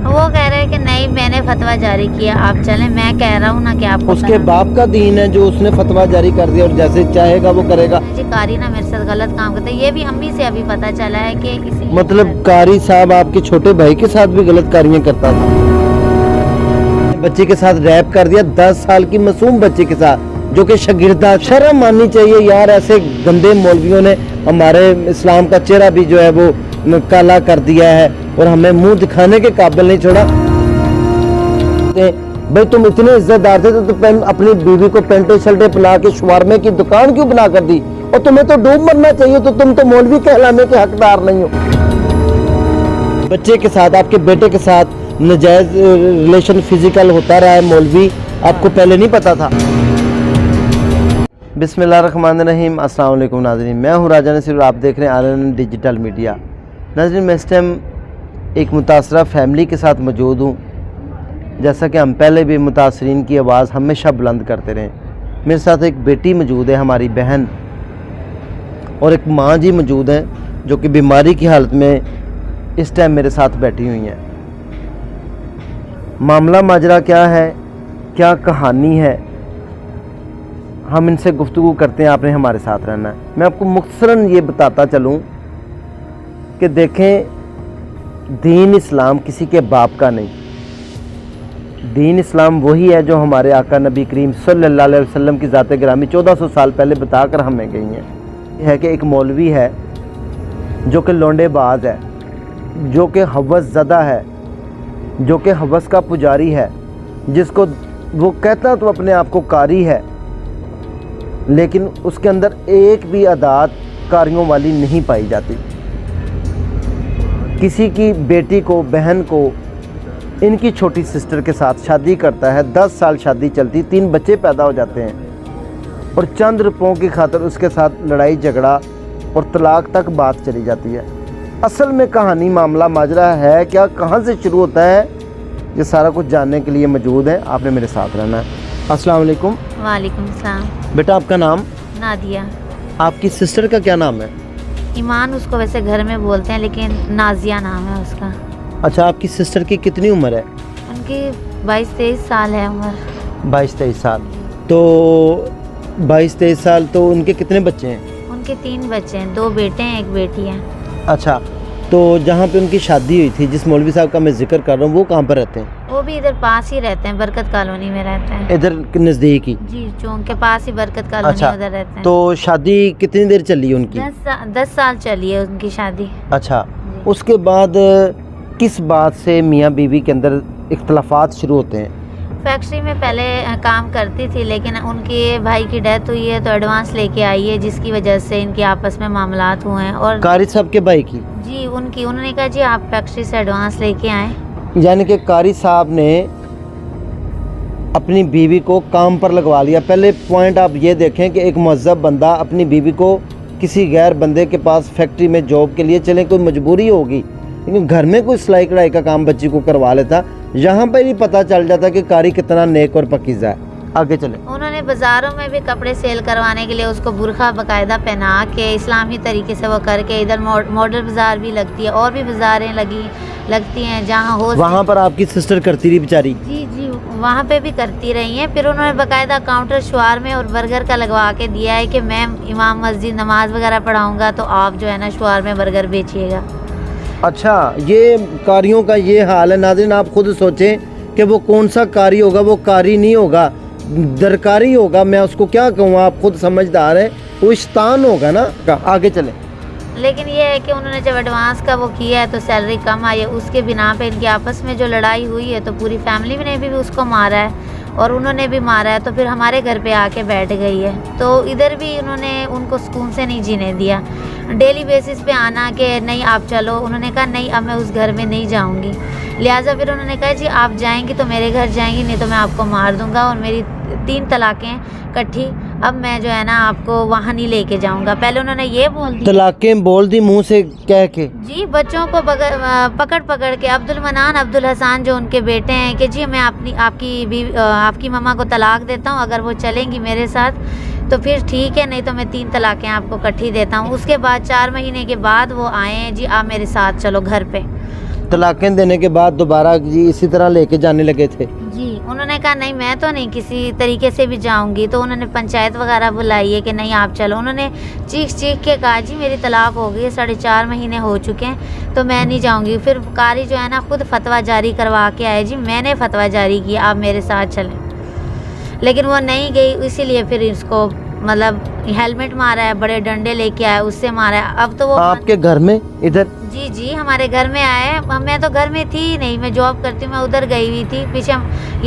वो कह रहे हैं कि नहीं मैंने फतवा जारी किया, आप चलें। मैं कह रहा हूँ ना कि आपको उसके बाप का दीन है जो उसने फतवा जारी कर दिया और जैसे चाहेगा वो करेगा। जी कारी ना मेरे साथ गलत काम करते हैं, ये भी अम्मी से अभी पता चला है कि इसी मतलब कारी साहब आपके छोटे भाई के साथ भी गलत कारियां करता था। बच्चे के साथ रैप कर दिया, 10 साल की मासूम बच्चे के साथ जो कि शागिर्दा। शर्म माननी चाहिए यार, ऐसे गंदे मौलवियों ने हमारे इस्लाम का चेहरा भी जो है वो काला कर दिया है और हमें मुंह दिखाने के काबिल नहीं छोड़ा। भाई तुम इतने इज्जतदार थे तो तुम अपनी बीवी को पेंटे शर्टे पिला के शवारमे की दुकान क्यों बना कर दी? और तुम्हें तो डूब मरना चाहिए, तो तुम तो मौलवी कहलाने के हकदार नहीं हो। बच्चे के साथ, आपके बेटे के साथ नाजायज रिलेशन फिजिकल होता रहा है मौलवी, आपको पहले नहीं पता था? बिस्मिल्लाहिर्रहमानिर्रहीम, अस्सलाम वालेकुम नाज़रीन, मैं हूँ राजा नसीर और आप देख रहे हैं आलन डिजिटल मीडिया। नाज़रीन, मैं इस टाइम एक मुतासरा फैमिली के साथ मौजूद हूँ। जैसा कि हम पहले भी मुतासरीन की आवाज़ हमेशा बुलंद करते रहे। मेरे साथ एक बेटी मौजूद है, हमारी बहन, और एक माँ जी मौजूद हैं जो कि बीमारी की हालत में इस टाइम मेरे साथ बैठी हुई हैं। मामला माजरा क्या है, क्या कहानी है, हम इनसे गुफ्तगू करते हैं। आपने हमारे साथ रहना है। मैं आपको मुख्तसरन ये बताता चलूँ कि देखें, दीन इस्लाम किसी के बाप का नहीं। दीन इस्लाम वही है जो हमारे आका नबी करीम सल्लल्लाहु अलैहि वसल्लम की ज़ात गिरामी 1400 साल पहले बताकर हमें गई हैं। यह है कि एक मौलवी है जो कि लोंडेबाज है, जो कि हवस ज़दा है, जो कि हवस का पुजारी है, जिसको वो कहता तो अपने आप को कारी है, लेकिन उसके अंदर एक भी अदात कारियों वाली नहीं पाई जाती। किसी की बेटी को, बहन को, इनकी छोटी सिस्टर के साथ शादी करता है, 10 साल शादी चलती, 3 बच्चे पैदा हो जाते हैं और चंद रुपयों की खातिर उसके साथ लड़ाई झगड़ा और तलाक तक बात चली जाती है। असल में कहानी, मामला माजरा है क्या, कहाँ से शुरू होता है, ये सारा कुछ जानने के लिए मौजूद है। आपने मेरे साथ रहना है। अस्सलाम वालेकुम। वालेकुम सलाम। बेटा, आपका नाम? नादिया। आपकी सिस्टर का क्या नाम है? ईमान उसको वैसे घर में बोलते हैं, लेकिन नाजिया नाम है उसका। अच्छा, आपकी सिस्टर की कितनी उम्र है? उनकी 22-23 साल है उम्र। 22-23 साल। तो 22-23 साल, तो उनके कितने बच्चे हैं? उनके 3 बच्चे हैं, 2 बेटे हैं, 1 बेटी है। अच्छा, तो जहाँ पे उनकी शादी हुई थी, जिस मौलवी साहब का मैं जिक्र कर रहा हूँ, वो कहाँ पर रहते हैं? वो भी इधर पास ही रहते हैं, बरकत कॉलोनी में रहते हैं। इधर नज़दीक ही? जी, चौक के पास ही बरकत कॉलोनी। अच्छा, उधर रहते हैं। तो शादी कितनी देर चली है उनकी? 10 साल चली है उनकी शादी। अच्छा, उसके बाद किस बात से मियाँ बीवी के अंदर इख्तलाफात शुरू होते हैं? फैक्ट्री में पहले काम करती थी, लेकिन उनके भाई की डेथ हुई है तो एडवांस लेके आई है, जिसकी वजह से इनके आपस में मामलात हुए हैं। और कारी साहब के भाई की? जी, उन्होंने कहा जी आप फैक्ट्री से एडवांस लेके आए। यानी कि कारी साहब ने अपनी बीवी को काम पर लगवा लिया। पहले पॉइंट आप ये देखें कि एक मुहज़्ज़ब बंदा अपनी बीवी को किसी गैर बंदे के पास फैक्ट्री में जॉब के लिए, चले कोई मजबूरी होगी, लेकिन घर में कोई सिलाई कढ़ाई का काम बच्ची को करवा लेता, यहाँ पर ही पता चल जाता कि कारी कितना नेक और पकीज़ा है। आगे चले। उन्होंने बाज़ारों में भी कपड़े सेल करवाने के लिए उसको बुरखा बाकायदा पहना के इस्लामी तरीके से वो करके, इधर मॉडल बाज़ार भी लगती है और भी बाज़ारें लगती हैं जहाँ हो। वहाँ पर आपकी सिस्टर करती रही बेचारी? जी जी, वहाँ पे भी करती रही हैं। फिर उन्होंने बाकायदा काउंटर शवारमे और बर्गर का लगवा के दिया है कि मैं इमाम मस्जिद नमाज वगैरह पढ़ाऊँगा तो आप जो है ना शवारमे बर्गर बेचिएगा। अच्छा, ये कारियों का ये हाल है। नाज़रीन, आप खुद सोचें कि वो कौन सा कारी होगा, वो कारी नहीं होगा, दरकारी होगा। मैं उसको क्या कहूँ, आप खुद समझदार हैं, वो शैतान होगा ना। आगे चलें। लेकिन ये है कि उन्होंने जब एडवांस का वो किया है तो सैलरी कम आई है, उसके बिना पे इनकी आपस में जो लड़ाई हुई है तो पूरी फैमिली ने भी उसको मारा है और उन्होंने भी मारा है, तो फिर हमारे घर पे आके बैठ गई है। तो इधर भी उन्होंने उनको सुकून से नहीं जीने दिया। डेली बेसिस पे आना कि नहीं आप चलो, उन्होंने कहा नहीं अब मैं उस घर में नहीं जाऊंगी। लिहाजा फिर उन्होंने कहा जी आप जाएंगी तो मेरे घर जाएंगी, नहीं तो मैं आपको मार दूंगा, और मेरी 3 तलाक़ें इकट्ठी, अब मैं जो है ना आपको वहाँ नहीं लेके जाऊंगा। पहले उन्होंने ये बोल दी, तलाक़ें बोल दी मुँह से कह के। जी, बच्चों को पकड़ के अब्दुल मनान, अब्दुल हसन जो उनके बेटे हैं कि जी मैं आपकी मम्मा को तलाक देता हूँ, अगर वो चलेंगी मेरे साथ तो फिर ठीक है, नहीं तो मैं 3 तलाक़ें आपको इकट्ठी देता हूँ। उसके बाद 4 महीने के बाद वो आए हैं जी आप मेरे साथ चलो घर पे। तलाकें देने के बाद दोबारा जी इसी तरह लेके जाने लगे थे? जी, उन्होंने कहा नहीं मैं तो नहीं किसी तरीके से भी जाऊंगी, तो उन्होंने पंचायत वगैरह बुलाई है कि नहीं आप चलो। उन्होंने चीख के कहा जी मेरी तलाक हो गई है, 4.5 महीने हो चुके हैं तो मैं नहीं जाऊंगी। फिर कारी जो है ना खुद फतवा जारी करवा के आए जी, मैंने फतवा जारी किया आप मेरे साथ चलें, लेकिन वो नहीं गई, इसीलिए फिर इसको मतलब हेलमेट मारा है, बड़े डंडे लेके आए उससे मारा है। अब तो वो आपके घर में इधर? जी हमारे घर में आए। मैं तो घर में थी ही नहीं, मैं जॉब करती हूँ, मैं उधर गई हुई थी। पीछे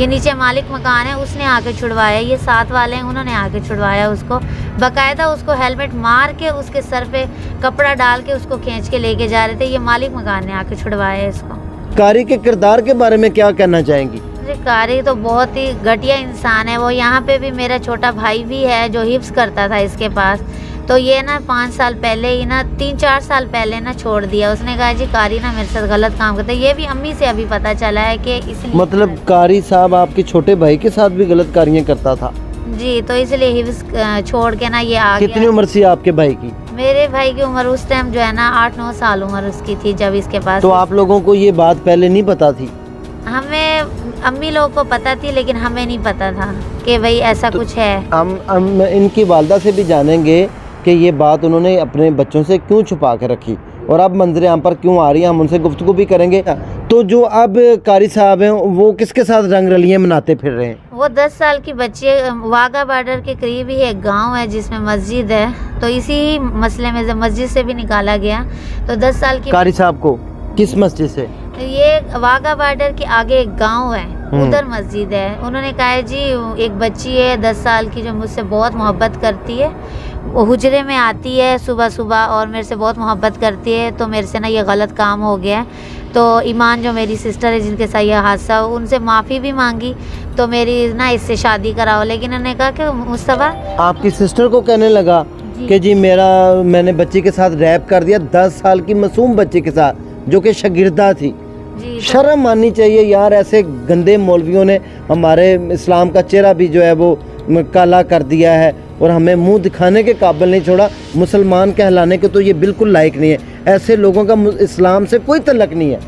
ये नीचे मालिक मकान है, उसने आके छुड़वाया, ये साथ वाले हैं उन्होंने आके छुड़वाया उसको, बाकायदा उसको हेलमेट मार के उसके सर पे कपड़ा डाल के उसको खींच के लेके जा रहे थे। ये मालिक मकान ने आके छुड़वाया इसको। कारी के किरदार के बारे में क्या कहना चाहेंगी? कारी तो बहुत ही घटिया इंसान है। वो यहाँ पे भी मेरा छोटा भाई भी है जो हिफ्स करता था इसके पास, तो ये ना 5 साल पहले ही ना 3-4 साल पहले ना छोड़ दिया। उसने कहा जी कारी ना मेरे साथ गलत काम करता है। ये भी अम्मी से अभी पता चला है कि इसलिए मतलब कारी साहब आपके छोटे भाई के साथ भी गलत कारियां करता था? जी, तो इसलिए हिफ्स छोड़ के ना ये आ गया। कितनी उम्र थी आपके भाई की? मेरे भाई की उम्र उस टाइम जो है ना 8-9 साल उम्र उसकी थी जब इसके पास। तो आप लोगों को ये बात पहले नहीं पता थी? हमें अम्मी लोग को पता थी लेकिन हमें नहीं पता था कि भाई ऐसा कुछ है। हम इनकी वालदा से भी जानेंगे कि ये बात उन्होंने अपने बच्चों से क्यों छुपा के रखी और अब मंजर आम पर क्यों आ रही है, हम उनसे गुफ्तगू भी करेंगे। तो जो अब कारी साहब हैं वो किसके साथ रंग रलियां मनाते फिर रहे हैं? वो 10 साल की बच्ची, वाघा बॉर्डर के करीब ही एक गांव है जिसमें मस्जिद है, तो इसी मसले में मस्जिद से भी निकाला गया। तो 10 साल की कारी साहब को किस मस्जिद से? ये वाघा बॉर्डर के आगे एक गांव है, उधर मस्जिद है। उन्होंने कहा है जी एक बच्ची है 10 साल की जो मुझसे बहुत मोहब्बत करती है, वो हुजरे में आती है सुबह सुबह और मेरे से बहुत मोहब्बत करती है, तो मेरे से ना ये गलत काम हो गया है। तो ईमान जो मेरी सिस्टर है जिनके साथ यह हादसा हो, उनसे माफ़ी भी मांगी तो मेरी ना इससे शादी कराओ, लेकिन उन्होंने कहा कि मुस्तफ़ा आपकी सिस्टर को कहने लगा कि जी मैंने बच्ची के साथ रैप कर दिया, 10 साल की मासूम बच्ची के साथ जो कि शागिर्दा थी। शर्म आनी चाहिए यार, ऐसे गंदे मौलवियों ने हमारे इस्लाम का चेहरा भी जो है वो काला कर दिया है और हमें मुंह दिखाने के काबिल नहीं छोड़ा। मुसलमान कहलाने के तो ये बिल्कुल लायक नहीं है, ऐसे लोगों का इस्लाम से कोई तल्लक नहीं है।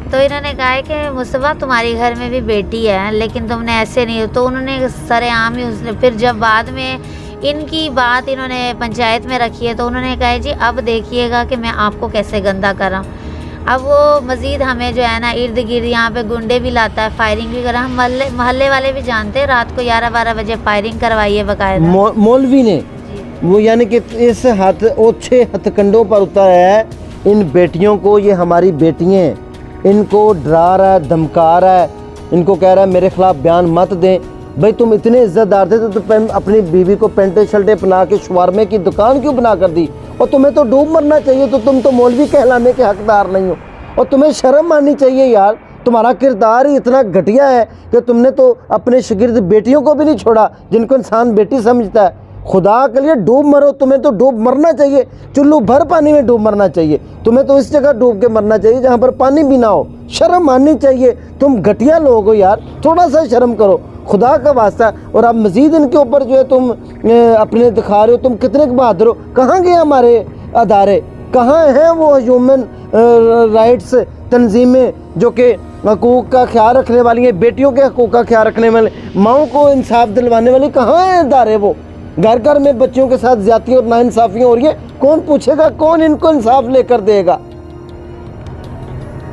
तो इन्होंने कहा है कि मुस्तफ़ा तुम्हारे घर में भी बेटी है लेकिन तुमने ऐसे नहीं, तो उन्होंने सरेआम ही उसने फिर जब बाद में इनकी बात इन्होंने पंचायत में रखी है तो उन्होंने कहा है जी अब देखिएगा कि मैं आपको कैसे गंदा करा। अब वो मज़ीद हमें जो है ना इर्द गिर्द यहाँ पे गुंडे भी लाता है, फायरिंग भी करा। हम मोहल्ले वाले भी जानते हैं, रात को 11-12 बजे फायरिंग करवाई है बकायदा मौलवी ने। वो यानी कि इस ओछे हथकंडों पर उतर है इन बेटियों को, ये हमारी बेटियाँ, इनको डरा रहा है, धमका रहा है, इनको कह रहा है मेरे खिलाफ बयान मत दें। भाई तुम इतने इज्जतदार थे तो तुम अपनी बीवी को पेंटे शल्टे पहना के शवारमे की दुकान क्यों बना कर दी? और तुम्हें तो डूब मरना चाहिए, तो तुम तो मौलवी कहलाने के हकदार नहीं हो और तुम्हें शर्म आनी चाहिए यार। तुम्हारा किरदार ही इतना घटिया है कि तुमने तो अपने शागिर्द बेटियों को भी नहीं छोड़ा जिनको इंसान बेटी समझता है। खुदा के लिए डूब मरो, तुम्हें तो डूब मरना चाहिए, चुल्लू भर पानी में डूब मरना चाहिए। तुम्हें तो इस जगह डूब के मरना चाहिए जहाँ पर पानी भी ना हो। शर्म आनी चाहिए, तुम घटिया लोग हो यार, थोड़ा सा शर्म करो खुदा का वास्ता। और अब मज़ीद इनके ऊपर जो है तुम अपने दिखा रहे हो, तुम कितने बहादुर हो। कहाँ गए हमारे अदारे, कहाँ हैं वो ह्यूमन राइट्स तंजीमें जो कि हकूक़ का ख्याल रखने वाली हैं, बेटियों के हकूक़ का ख्याल रखने वाले, माओं को इंसाफ दिलवाने वाली? कहाँ हैं अदारे वो? घर घर में बच्चियों के साथ ज़्यादतियाँ और नाइंसाफ़ियाँ हो रही है, कौन पूछेगा, कौन इनको इंसाफ लेकर देगा?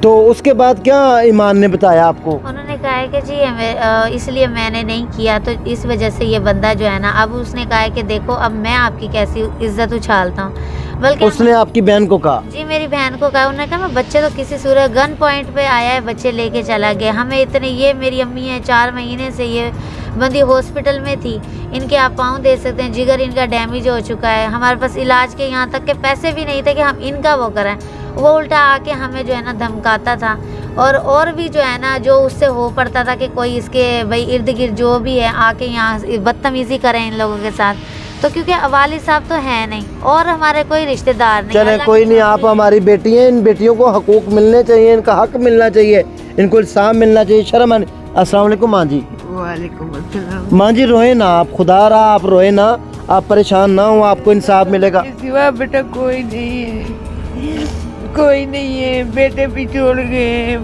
तो उसके बाद क्या ईमान ने बताया आपको? उन्होंने कहा है कि जी इसलिए मैंने नहीं किया, तो इस वजह से ये बंदा जो है ना, अब उसने कहा है कि देखो अब मैं आपकी कैसी इज्जत उछालता हूँ। बल्कि उसने आपकी बहन को कहा? जी मेरी बहन को कहा। उन्होंने कहा मैं बच्चे तो किसी सूरत गन पॉइंट पे आया है, बच्चे लेके चला गया, हमें इतने, ये मेरी अम्मी है 4 महीने से ये बंदी हॉस्पिटल में थी, इनके आप पाँव दे सकते हैं, जिगर इनका डैमेज हो चुका है, हमारे पास इलाज के यहाँ तक के पैसे भी नहीं थे कि हम इनका वो कराएं। वो उल्टा आके हमें जो है ना धमकाता था और भी जो है ना जो उससे हो पड़ता था कि कोई इसके भाई इर्द गिर्द जो भी है आके यहाँ बदतमीज़ी करें इन लोगों के साथ। तो क्योंकि वालिद साहब तो है नहीं और हमारे कोई रिश्तेदार नहीं। चले कोई नहीं, आप हमारी बेटी हैं, इन बेटियों को हकूक मिलने चाहिए, इनका हक मिलना चाहिए, इनको इंसाफ मिलना चाहिए। शर्म आनी। अस्सलाम वालेकुम माँ जी। वालेकुम अस्सलाम। माँ जी रोए ना आप, खुदा रहा आप रोए ना, आप परेशान ना हो, आपको इंसाफ मिलेगा। सिवा बेटा कोई नहीं है। कोई नहीं है, बेटे भी छोड़ गए,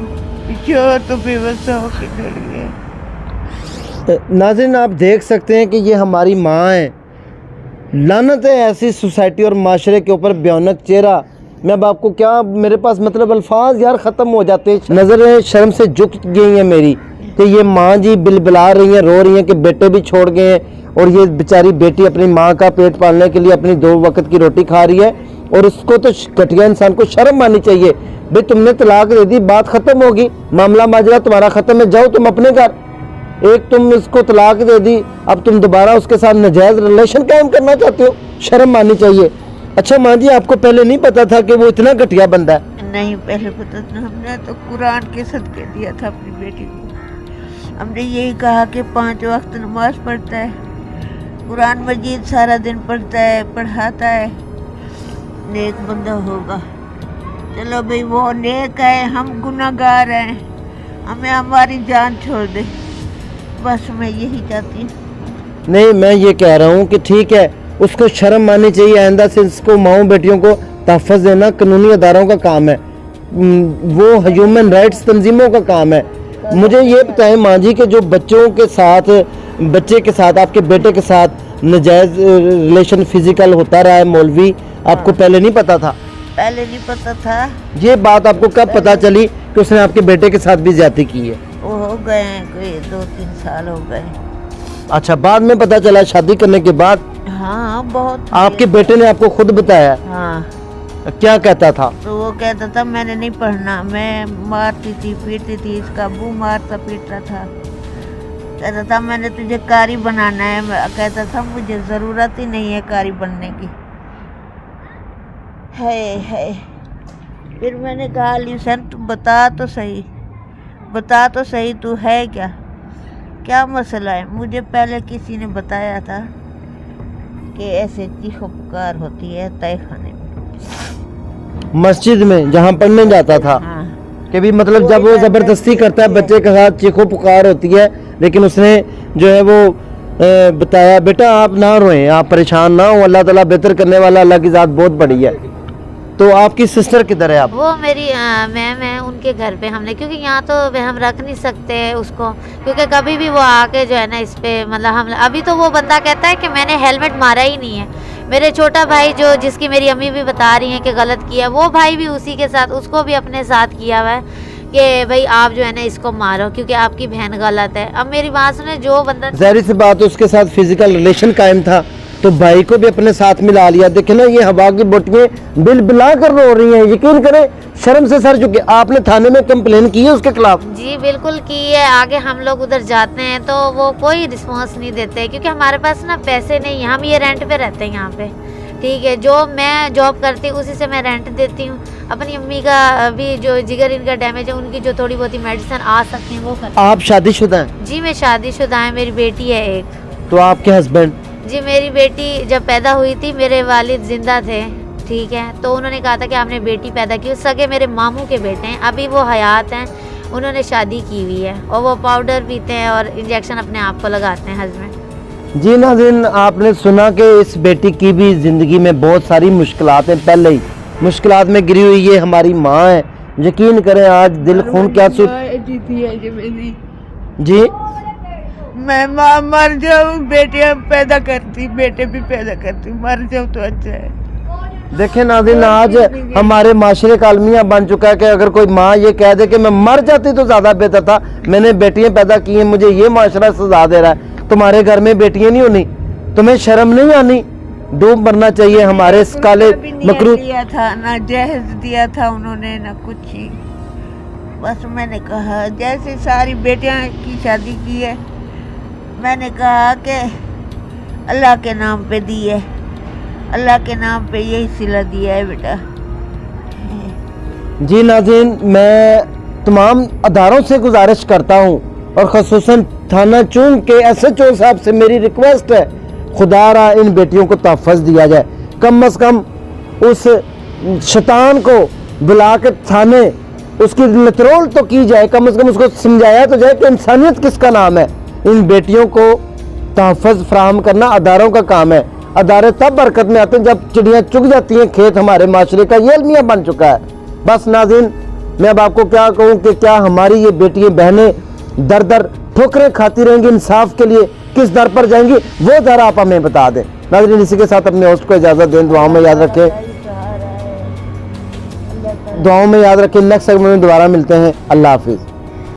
पिछोर तो बेबस होकर चल गए। नाज़रीन, आप देख सकते हैं कि ये हमारी माँ है। लानत है ऐसी सोसाइटी और माशरे के ऊपर भयानक चेहरा। मैं अब आपको क्या, मेरे पास मतलब अल्फाज यार ख़त्म हो जाते हैं। नज़रें शर्म से झुक गई हैं मेरी कि ये माँ जी बिलबिला रही हैं, रो रही हैं कि बेटे भी छोड़ गए हैं और ये बेचारी बेटी अपनी माँ का पेट पालने के लिए अपनी 2 वक्त की रोटी खा रही है। और उसको तो घटिया इंसान को शर्म आनी चाहिए। भाई तुमने तलाक दे दी, बात ख़त्म होगी, मामला माजरा तुम्हारा ख़त्म है, जाओ तुम अपने घर। एक तुम इसको तलाक दे दी, अब तुम दोबारा उसके साथ नाजायज़ रिलेशन कायम करना चाहते हो, शर्म आनी चाहिए। अच्छा माँ जी, आपको पहले नहीं पता था कि वो इतना घटिया बंदा है? नहीं, पहले पता था। हमने तो कुरान के सदके दिया था अपनी बेटी को। हमने यही कहा कि 5 वक्त नमाज पढ़ता है, कुरान मजीद सारा दिन पढ़ता है, पढ़ाता है, नेक बंदा होगा। चलो भाई, वो नेक है, हम गुनाहगार हैं, हमें हमारी जान छोड़ दे, बस मैं यही चाहती हूँ। नहीं, मैं ये कह रहा हूँ कि ठीक है, उसको शर्म आनी चाहिए। आइंदा से इसको माओ बेटियों को तहफ़्फ़ुज़ देना कानूनी अदारों का काम है, वो ह्यूमन राइट्स तंजीमों का काम है। मुझे ये बताएं माँ जी कि जो बच्चों के साथ, बच्चे के साथ, आपके बेटे के साथ नाजायज़ रिलेशन फिजिकल होता रहा है मौलवी, आपको पहले नहीं पता था? पहले नहीं पता था। ये बात आपको कब पता चली कि उसने आपके बेटे के साथ भी ज्यादती की है? वो हो गए हैं कोई 2-3 साल हो गए। अच्छा, बाद में पता चला शादी करने के बाद? हाँ, बहुत। आपके बेटे ने आपको खुद बताया? हाँ। क्या कहता था? तो वो कहता था मैंने नहीं पढ़ना, मैं मारती थी, पीटती थी, इसका अबू मारता पीटता था। कहता था मैंने तुझे कारी बनाना है। कहता था मुझे ज़रूरत ही नहीं है कारी बनने की। है फिर मैंने कहा लिसन, तू बता तो सही, बता तो सही, तू है क्या मसला है? मुझे पहले किसी ने बताया था कि ऐसे चीखो पुकार होती है तय खाने में, मस्जिद में जहाँ पढ़ने जाता था। हाँ। कि भी मतलब जब वो ज़बरदस्ती करता है बच्चे के साथ, चीखो पुकार होती है, लेकिन उसने जो है वो बताया बेटा आप ना रोएं, आप परेशान ना हो, अल्लाह ताला बेहतर करने वाला, अल्लाह की ज़ात बहुत बड़ी है। तो आपकी सिस्टर किधर है? आप? वो मेरी मैम है, उनके घर पे हमने, क्योंकि यहाँ तो हम रख नहीं सकते उसको, क्योंकि कभी भी वो आके जो है ना इस पे मतलब हम, अभी तो वो बंदा कहता है कि मैंने हेलमेट मारा ही नहीं है। मेरे छोटा भाई जो, जिसकी मेरी अम्मी भी बता रही हैं कि गलत किया, वो भाई भी उसी के साथ, उसको भी अपने साथ किया हुआ है कि भाई आप जो है ना इसको मारो क्योंकि आपकी बहन गलत है। अब मेरी बात सुने, जो बंदा, जाहिर सी बात, उसके साथ फिजिकल रिलेशन कायम था तो भाई को भी अपने साथ मिला लिया। देखे ना, ये हवा की बोटियां बिलबिला कर रो रही हैं, यकीन करें शर्म से सर झुके। आपने थाने में कंप्लेन की है उसके खिलाफ? जी बिल्कुल की है। आगे हम लोग उधर जाते हैं तो वो कोई रिस्पॉन्स नहीं देते, क्योंकि हमारे पास ना पैसे नहीं है, हम ये रेंट पे रहते हैं यहाँ पे, ठीक है। जो मैं जॉब करती हूँ उसी से मैं रेंट देती हूँ। अपनी अम्मी का भी जो जिगर इनका डैमेज है, उनकी जो थोड़ी बहुत मेडिसिन आ सकती है वो करती। आप शादीशुदा हैं? जी मैं शादीशुदा है, मेरी बेटी है एक। तो आपके हस्बैंड? जी मेरी बेटी जब पैदा हुई थी, मेरे वालिद जिंदा थे, ठीक है, तो उन्होंने कहा था कि आपने बेटी पैदा की। सगे मेरे मामू के बेटे हैं, अभी वो हयात हैं, उन्होंने शादी की हुई है और वो पाउडर पीते हैं और इंजेक्शन अपने आप को लगाते हैं हस्बैंड। जी नाज़रीन, आपने सुना कि इस बेटी की भी ज़िंदगी में बहुत सारी मुश्किलात हैं, पहले ही मुश्किलात में गिरी हुई ये हमारी माँ है। यकीन करें आज दिल खून क्या जी, मैं माँ मर जाऊँ, बेटियाँ पैदा करती, बेटे भी पैदा करती, मर जाऊँ तो अच्छा है। देखें नाज़रीन, आज हमारे माशरे का अलमिया बन चुका है कि अगर कोई माँ ये कह दे कि मैं मर जाती तो ज़्यादा बेहतर था, मैंने बेटियां पैदा की हैं, मुझे ये माशरा सजा दे रहा है, तुम्हारे घर में बेटियां नहीं होनी, तुम्हें शर्म नहीं आनी? डूब मरना चाहिए हमारे इस काले मकरू। दिया था ना जहेज दिया था उन्होंने, ना कुछ ही। बस मैंने कहा जैसे सारी बेटियां की शादी की है, मैंने कहा कि अल्लाह के नाम पे दी है, अल्लाह के नाम पे यही सिला दिया है बेटा। जी नाज़रीन, मैं तमाम अदारों से गुजारिश करता हूँ और ख़ुसूसन थाना चूंग के SHO साहब से मेरी रिक्वेस्ट है, खुदारा इन बेटियों को तहफ़्फ़ुज़ दिया जाए। कम से कम उस शैतान को बुला कर थाने उसकी लतरोल तो की जाए, कम से कम उसको समझाया तो जाए कि इंसानियत किसका नाम है। इन बेटियों को तहफ़्फ़ुज़ फराहम करना अदारों का काम है। अदारे तब बरकत में आते हैं जब चिड़ियाँ चुग जाती हैं खेत, हमारे माशरे का ये अलमिया बन चुका है। बस नाज़रीन, मैं अब आपको क्या कहूँ कि क्या हमारी ये बेटियां बहनें दर दर ठोकरें खाती रहेंगी इंसाफ के लिए, किस दर पर जाएंगी, वो दर आप हमें बता दें। नाज़रीन, इसी के साथ अपने होस्ट को इजाज़त दें। दुआओं में याद रखें, नेक्स्ट सेगमेंट में दोबारा मिलते हैं। अल्लाह हाफिज़।